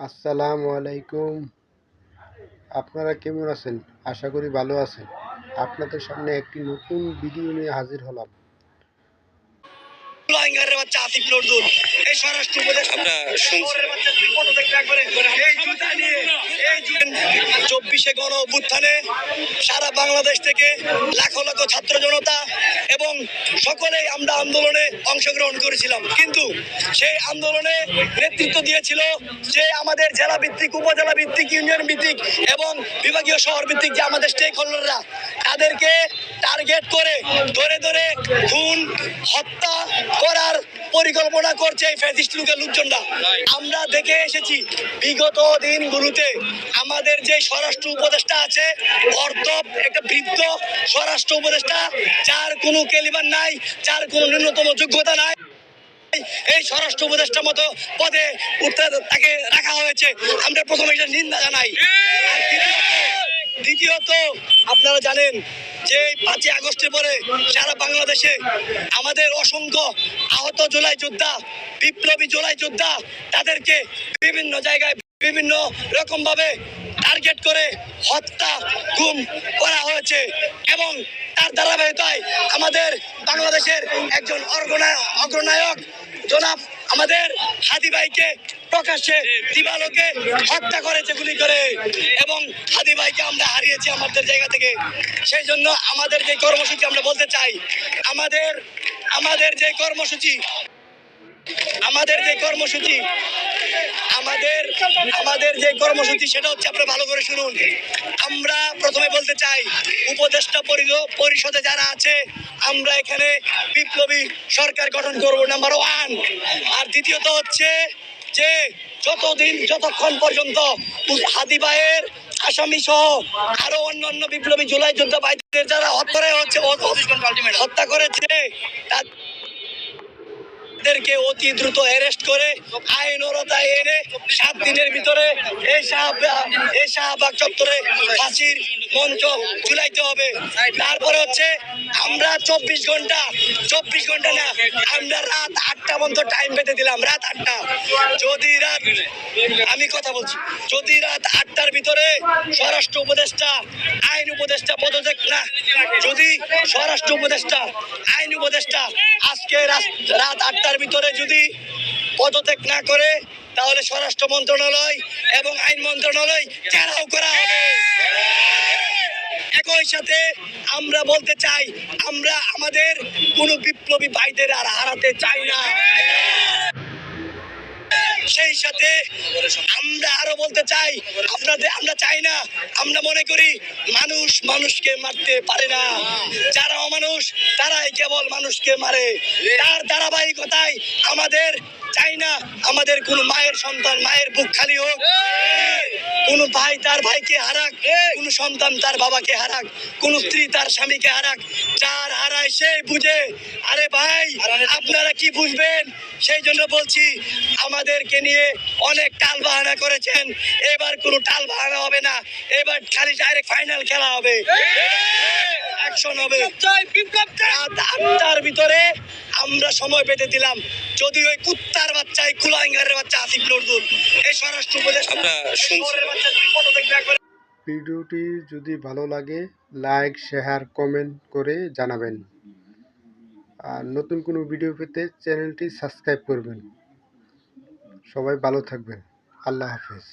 আসসালামু আলাইকুম। আপনারা কেমন আছেন? আশা করি ভালো আছেন। আপনাদের সামনে একটি নতুন ভিডিও নিয়ে হাজির হলাম। চব্বিশে গণ অভ্যুত্থানে সারা বাংলাদেশ থেকে লাখো লাখো ছাত্র জনতা এবং সকলেই আমরা আন্দোলনে অংশগ্রহণ করেছিলাম, কিন্তু সেই আন্দোলনে নেতৃত্ব দিয়েছিল যে আমাদের জেলা ভিত্তিক, উপজেলা ভিত্তিক, ইউনিয়ন ভিত্তিক এবং বিভাগীয় শহর ভিত্তিক যে আমাদের স্টেক হোল্ডাররা, তাদেরকে টার্গেট করে ধরে ধরে খুন হত্যা করার পরিকল্পনা করছে এই ফ্যাসিস্ট লোকের লোকজনরা। আমরা দেখে এসেছি বিগত দিনগুলোতে আমাদের যে স্বরাষ্ট্র উপদেষ্টা আছে, অর্ধব একটা বৃদ্ধ স্বরাষ্ট্র উপদেষ্টা, যার কোনো কেলিবার নাই, যার কোনো ন্যূনতম যোগ্যতা নাই, এই স্বরাষ্ট্র উপদেষ্টার মতো পদে উঠতে তাকে রাখা হয়েছে। আমরা প্রথমে এটা নিন্দা জানাই। আর দ্বিতীয়ত আপনারা জানেন যে 5ই আগস্টের পরে সারা বাংলাদেশে আমাদের অসংখ্য আহত জুলাই যোদ্ধা, বিপ্লবী জুলাই যোদ্ধা, তাদেরকে বিভিন্ন জায়গায় বিভিন্ন রকম ভাবে টার্গেট করে হত্যা গুম করা হয়েছে এবং তার ধারাবাহিকতায় আমাদের বাংলাদেশের একজন অগ্রনায়ক জনাব আমাদের হাদি ভাইকে প্রকাশ্যে দিবালোকে হত্যা করেছে গুলি করে, এবং হাদি ভাইকে আমরা হারিয়েছি আমাদের জায়গা থেকে। সেই জন্য আমাদের যে কর্মসূচি আমরা বলতে চাই, আমাদের যে কর্মসূচি সেটা হচ্ছে, আপনারা ভালো করে শুনুন। আমরা প্রথমে বলতে চাই, উপদেষ্টা পরিষদে যারা আছে, আমরা এখানে বিপ্লবী সরকার গঠন করব, নাম্বার 1। আর দ্বিতীয়ত হচ্ছে যে যতক্ষণ পর্যন্ত হাদি ভাইয়ের আসামি সহ আরো অন্যান্য বিপ্লবী জুলাই যোদ্ধা ভাইদের যারা হত্যা করেছে তাদেরকে অতি দ্রুত অ্যারেস্ট করে আইন আওতায় এনে 7 দিনের ভিতরে এই শাহবাগ চত্বরে ফাঁসির মঞ্চ ঝুলাইতে হবে। তারপরে হচ্ছে আমরা 24 ঘন্টা না, আমরা রাত 8টা পর্যন্ত টাইম পেতে দিলাম। রাত 8টা, আমি কথা বলছি, যদি রাত 8টার ভিতরে স্বরাষ্ট্র উপদেষ্টা, আইন উপদেষ্টা পদত্যাগ না, যদি স্বরাষ্ট্র উপদেষ্টা, আইন উপদেষ্টা আজকে রাত 8টার ভিতরে যদি পদত্যাগ না করে, তাহলে স্বরাষ্ট্র মন্ত্রণালয় এবং আইন মন্ত্রণালয় ঘেরাও করা হবে। একই সাথে আমরা বলতে চাই, আমরা আমাদের কোন বিপ্লবী ভাইদের আর হারাতে চাই না। সেই সাথে আমরা আরো বলতে চাই, আমরা চাই না, আমরা মনে করি মানুষ মানুষকে মারতে পারে না, যারা অমানুষ তারাই কেবল মানুষকে মারে। তার ধারাবাহিকতায় আমাদের চাই না আমাদের কোন মায়ের সন্তান মায়ের বুক খালি হোক, কোন ভাই তার ভাইকে হারাক, কোন সন্তান তার বাবাকে হারাক, কোন স্ত্রী তার স্বামীকে হারাক। যার হারায় সে বুঝে। আরে ভাই, আপনারা কি বুঝবেন? সেই জন্য বলছি, আমাদেরকে নিয়ে অনেক টাল বাহানা করেছেন, এবার কোনো টাল বাহানা হবে না। এবার খালি ডাইরেক্ট ফাইনাল খেলা হবে, অ্যাকশন হবে। রাত 8টার ভিতরে আমরা সময় পেতে দিলাম। যদি ওই কুত্তার বাচ্চা, এই কুলাঙ্গারের বাচ্চা আসিফ নজরুল, এই স্বরাষ্ট্র উপদেষ্টা ভিডিওটি যদি ভালো লাগে, লাইক, শেয়ার, কমেন্ট করে জানাবেন। আর নতুন কোনো ভিডিও পেতে চ্যানেলটি সাবস্ক্রাইব করবেন। সবাই ভালো থাকবেন। আল্লাহ হাফেজ।